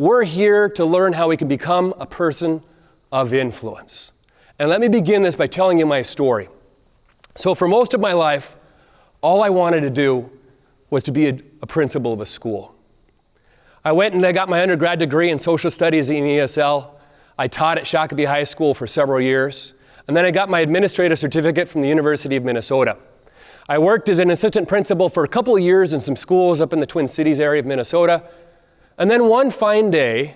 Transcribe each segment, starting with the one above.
We're here to learn how we can become a person of influence. And let me begin this by telling you my story. So for most of my life, all I wanted to do was to be a principal of a school. I went and I got my undergrad degree in social studies at ESL. I taught at Shakopee High School for several years. And then I got my administrative certificate from the University of Minnesota. I worked as an assistant principal for a couple of years in some schools up in the Twin Cities area of Minnesota. And then one fine day,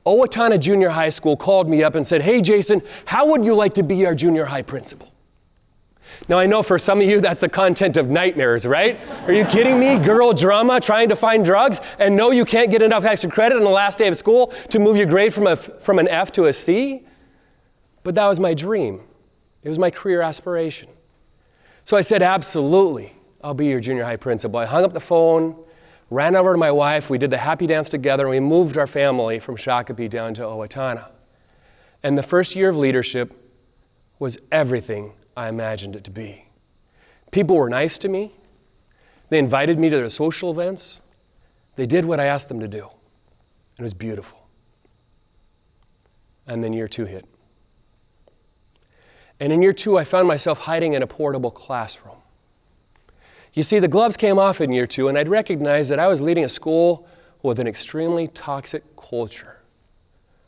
Owatonna Junior High School called me up and said, "Hey, Jason, how would you like to be our junior high principal?" Now, I know for some of you, that's the content of nightmares, right? Are you kidding me? Girl drama, trying to find drugs, and no, you can't get enough extra credit on the last day of school to move your grade from an F to a C? But that was my dream. It was my career aspiration. So I said, absolutely, I'll be your junior high principal. I hung up the phone, ran over to my wife, we did the happy dance together, and we moved our family from Shakopee down to Owatonna. And the first year of leadership was everything I imagined it to be. People were nice to me. They invited me to their social events. They did what I asked them to do. It was beautiful. And then year 2 hit. And in year 2, I found myself hiding in a portable classroom. You see, the gloves came off in year 2, and I'd recognized that I was leading a school with an extremely toxic culture.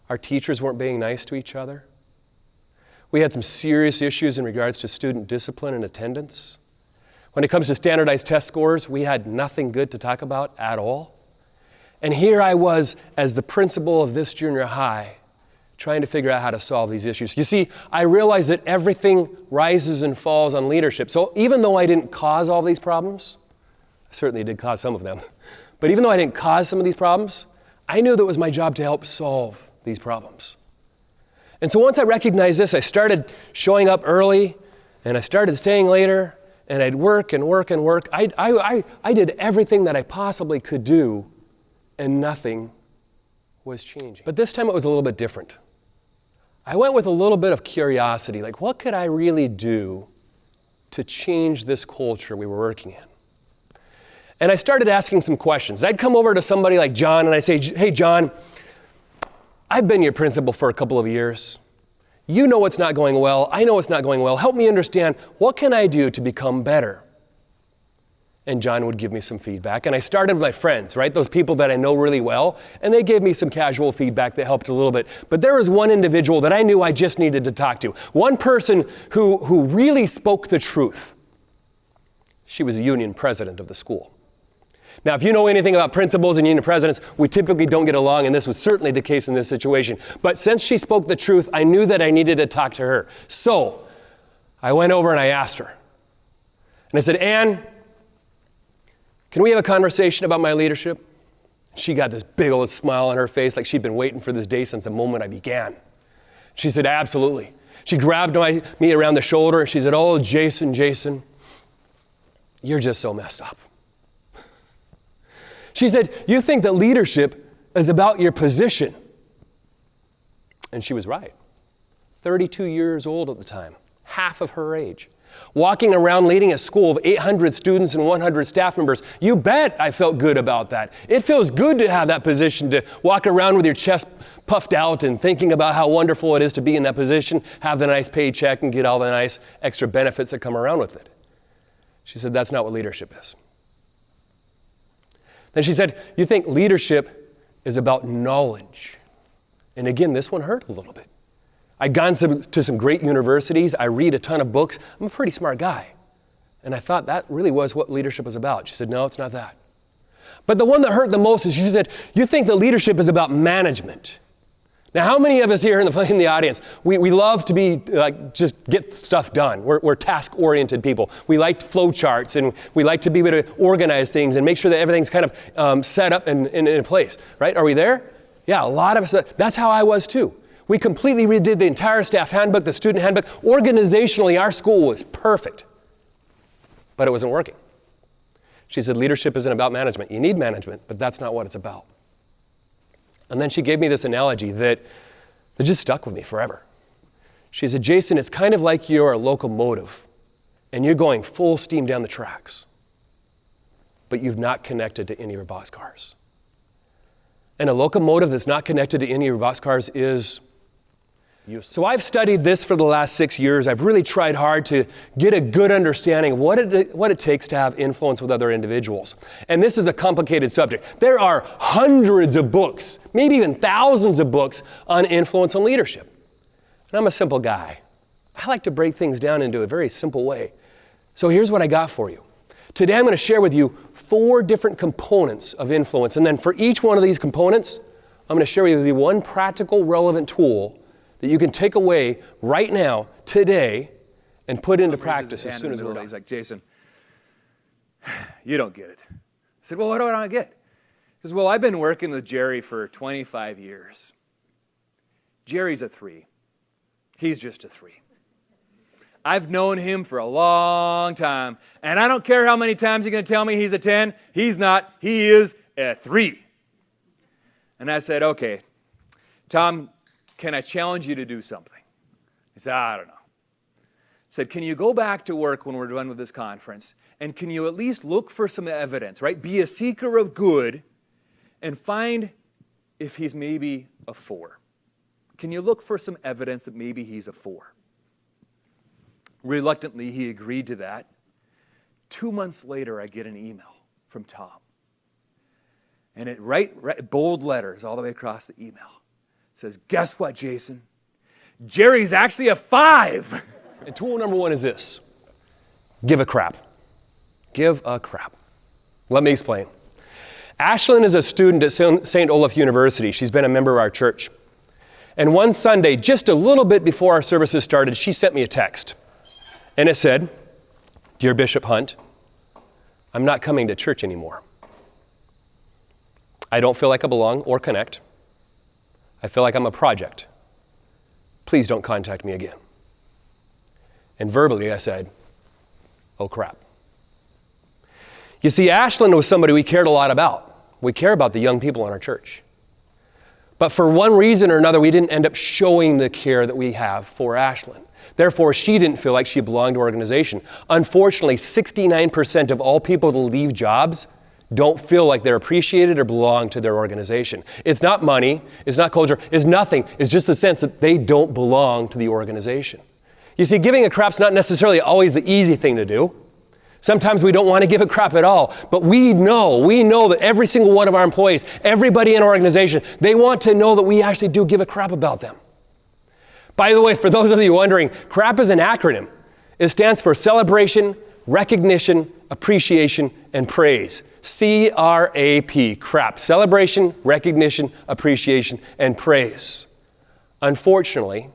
Our teachers weren't being nice to each other. We had some serious issues in regards to student discipline and attendance. When it comes to standardized test scores, we had nothing good to talk about at all. And here I was as the principal of this junior high, trying to figure out how to solve these issues. You see, I realized that everything rises and falls on leadership. So even though I didn't cause all these problems, I certainly did cause some of them, but even though I didn't cause some of these problems, I knew that it was my job to help solve these problems. And so once I recognized this, I started showing up early, and I started staying later, and I'd work and work and work. I did everything that I possibly could do, and nothing was changing. But this time it was a little bit different. I went with a little bit of curiosity, like what could I really do to change this culture we were working in? And I started asking some questions. I'd come over to somebody like John, and I'd say, "Hey, John, I've been your principal for a couple of years. You know what's not going well. I know what's not going well. Help me understand, what can I do to become better?" And John would give me some feedback. And I started with my friends, right? Those people that I know really well. And they gave me some casual feedback that helped a little bit. But there was one individual that I knew I just needed to talk to. One person who really spoke the truth. She was the union president of the school. Now, if you know anything about principals and union presidents, we typically don't get along, and this was certainly the case in this situation. But since she spoke the truth, I knew that I needed to talk to her. So I went over and I asked her. And I said, "Ann, can we have a conversation about my leadership?" She got this big old smile on her face like she'd been waiting for this day since the moment I began. She said, "Absolutely." She grabbed me around the shoulder and she said, "Oh, Jason, you're just so messed up." She said, "You think that leadership is about your position." And she was right. 32 years old at the time, half of her age. Walking around leading a school of 800 students and 100 staff members, you bet I felt good about that. It feels good to have that position, to walk around with your chest puffed out and thinking about how wonderful it is to be in that position, have the nice paycheck and get all the nice extra benefits that come around with it. She said, "That's not what leadership is." Then she said, "You think leadership is about knowledge." And again, this one hurt a little bit. I'd gone to some great universities. I read a ton of books. I'm a pretty smart guy. And I thought that really was what leadership was about. She said, "No, it's not that." But the one that hurt the most is she said, "You think that leadership is about management." Now, how many of us here in the audience, we love to be just get stuff done. We're task-oriented people. We like flow charts, and we like to be able to organize things and make sure that everything's kind of set up and in place, right? Are we there? Yeah, a lot of us. That's how I was too. We completely redid the entire staff handbook, the student handbook. Organizationally, our school was perfect, but it wasn't working. She said, "Leadership isn't about management. You need management, but that's not what it's about." And then she gave me this analogy that just stuck with me forever. She said, "Jason, it's kind of like you're a locomotive and you're going full steam down the tracks, but you've not connected to any of your boxcars. And a locomotive that's not connected to any of your boxcars is useless. So I've studied this for the last 6 years. I've really tried hard to get a good understanding of what it takes to have influence with other individuals. And this is a complicated subject. There are hundreds of books, maybe even thousands of books on influence and leadership. And I'm a simple guy. I like to break things down into a very simple way. So here's what I got for you. Today I'm going to share with you 4 different components of influence. And then for each one of these components, I'm going to share with you one practical, relevant tool that you can take away right now, today, and put into practice as soon as we're done. He's like, Jason, you don't get it. I said, well, what do I not get? He says, well, I've been working with Jerry for 25 years. Jerry's a 3. He's just a 3. I've known him for a long time, and I don't care how many times he's going to tell me he's a 10. He's not. He is a 3. And I said, okay, Tom, can I challenge you to do something? He said, I don't know. I said, can you go back to work when we're done with this conference, and can you at least look for some evidence, right? Be a seeker of good and find if he's maybe a 4. Can you look for some evidence that maybe he's a 4? Reluctantly, he agreed to that. 2 months later, I get an email from Tom. And it bold letters all the way across the email. It says, guess what, Jason? Jerry's actually a 5. And tool number 1 is this. Give a crap. Give a crap. Let me explain. Ashlyn is a student at St. Olaf University. She's been a member of our church. And one Sunday, just a little bit before our services started, she sent me a text. And it said, Dear Bishop Hunt, I'm not coming to church anymore. I don't feel like I belong or connect. I feel like I'm a project. Please don't contact me again. And verbally I said, oh crap. You see, Ashlyn was somebody we cared a lot about. We care about the young people in our church. But for one reason or another, we didn't end up showing the care that we have for Ashlyn. Therefore, she didn't feel like she belonged to our organization. Unfortunately, 69% of all people that leave jobs don't feel like they're appreciated or belong to their organization. It's not money, it's not culture, it's nothing. It's just the sense that they don't belong to the organization. You see, giving a crap's not necessarily always the easy thing to do. Sometimes we don't want to give a crap at all, but we know that every single one of our employees, everybody in our organization, they want to know that we actually do give a crap about them. By the way, for those of you wondering, CRAP is an acronym. It stands for Celebration, Recognition, Appreciation, and Praise. C-R-A-P, CRAP. Celebration, Recognition, Appreciation, and Praise. Unfortunately,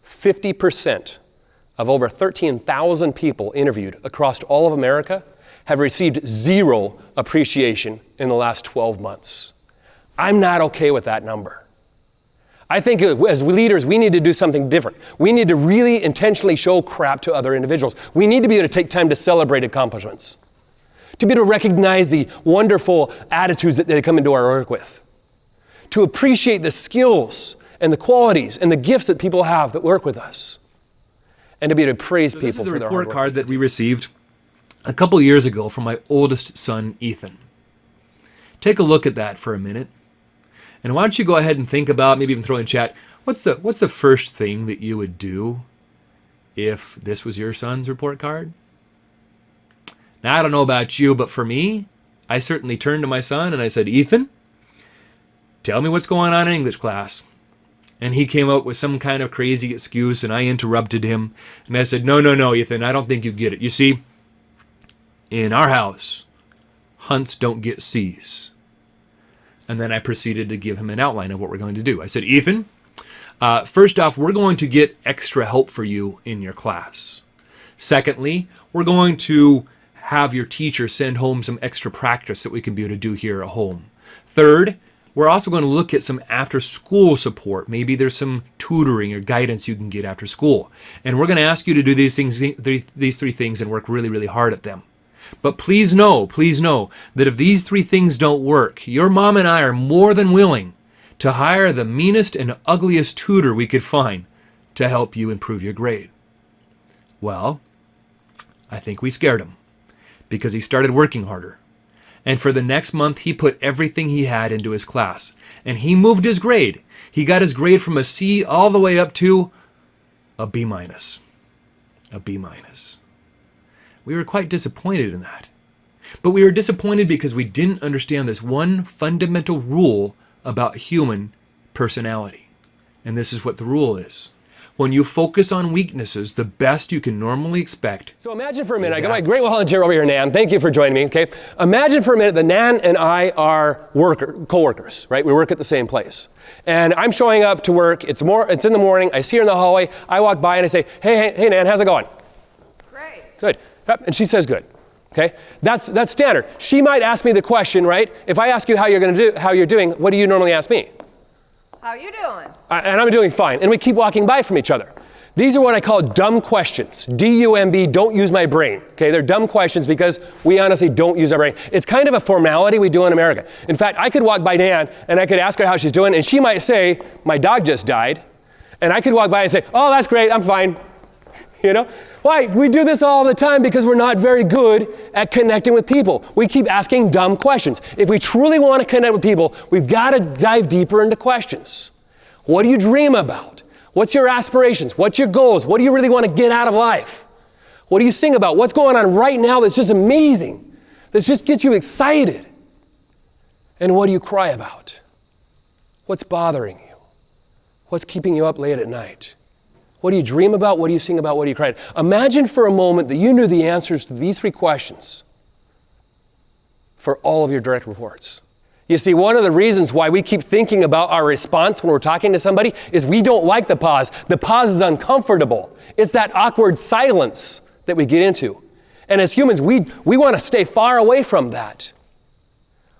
50% of over 13,000 people interviewed across all of America have received 0 appreciation in the last 12 months. I'm not okay with that number. I think as leaders, we need to do something different. We need to really intentionally show crap to other individuals. We need to be able to take time to celebrate accomplishments, to be able to recognize the wonderful attitudes that they come into our work with, to appreciate the skills and the qualities and the gifts that people have that work with us, and to be able to praise people for their hard work. This is a report card that we received a couple years ago from my oldest son, Ethan. Take a look at that for a minute. And why don't you go ahead and think about, maybe even throw in chat, what's the first thing that you would do if this was your son's report card? Now, I don't know about you, but for me, I certainly turned to my son and I said, Ethan, tell me what's going on in English class. And he came out with some kind of crazy excuse, and I interrupted him. And I said, no, Ethan, I don't think you get it. You see, in our house, Hunts don't get C's. And then I proceeded to give him an outline of what we're going to do. I said, Ethan, first off, we're going to get extra help for you in your class. Secondly, we're going to have your teacher send home some extra practice that we can be able to do here at home. Third, we're also going to look at some after-school support. Maybe there's some tutoring or guidance you can get after school. And we're going to ask you to do these three things and work really, really hard at them. But please know that if these 3 things don't work, your mom and I are more than willing to hire the meanest and ugliest tutor we could find to help you improve your grade. Well, I think we scared him because he started working harder. And for the next month, he put everything he had into his class. And he moved his grade. He got his grade from a C all the way up to a B minus. A B minus. We were quite disappointed in that. But we were disappointed because we didn't understand this one fundamental rule about human personality. And this is what the rule is. When you focus on weaknesses, the best you can normally expect. So imagine for a minute, I got my great volunteer over here, Nan. Thank you for joining me, okay? Imagine for a minute that Nan and I are co-workers, right? We work at the same place. And I'm showing up to work, it's in the morning, I see her in the hallway, I walk by and I say, hey Nan, how's it going? Great. Good. Yep. And she says good. Okay? That's standard. She might ask me the question, right? If I ask you how you're doing, what do you normally ask me? How you doing? And I'm doing fine. And we keep walking by from each other. These are what I call dumb questions. D-U-M-B, don't use my brain. Okay, they're dumb questions because we honestly don't use our brain. It's kind of a formality we do in America. In fact, I could walk by Nan and I could ask her how she's doing and she might say, my dog just died. And I could walk by and say, oh, that's great, I'm fine. You know? Why? We do this all the time because we're not very good at connecting with people. We keep asking dumb questions. If we truly want to connect with people, we've got to dive deeper into questions. What do you dream about? What's your aspirations? What's your goals? What do you really want to get out of life? What do you sing about? What's going on right now that's just amazing? That just gets you excited? And what do you cry about? What's bothering you? What's keeping you up late at night? What do you dream about? What do you sing about? What do you cry about? Imagine for a moment that you knew the answers to these 3 questions for all of your direct reports. You see, one of the reasons why we keep thinking about our response when we're talking to somebody is we don't like the pause. The pause is uncomfortable. It's that awkward silence that we get into. And as humans, we want to stay far away from that.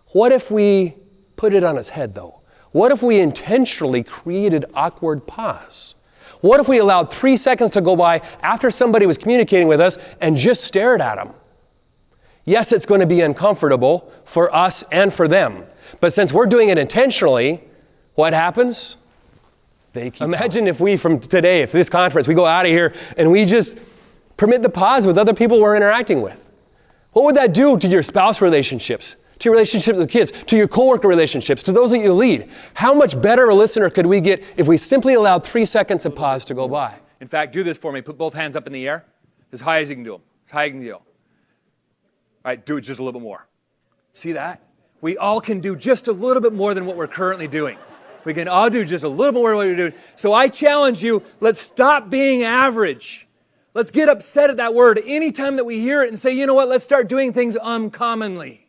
What if we put it on its head, though? What if we intentionally created awkward pause? What if we allowed 3 seconds to go by after somebody was communicating with us and just stared at them? Yes, it's going to be uncomfortable for us and for them. But since we're doing it intentionally, what happens? Imagine if if this conference, we go out of here and we just permit the pause with other people we're interacting with. What would that do to your spouse relationships, to your relationships with kids, to your coworker relationships, to those that you lead? How much better a listener could we get if we simply allowed 3 seconds of pause to go by? In fact, do this for me. Put both hands up in the air, as high as you can do them, as high as you can do. All right, do it just a little bit more. See that? We all can do just a little bit more than what we're currently doing. We can all do just a little more than what we're doing. So I challenge you, let's stop being average. Let's get upset at that word anytime that we hear it and say, you know what, let's start doing things uncommonly.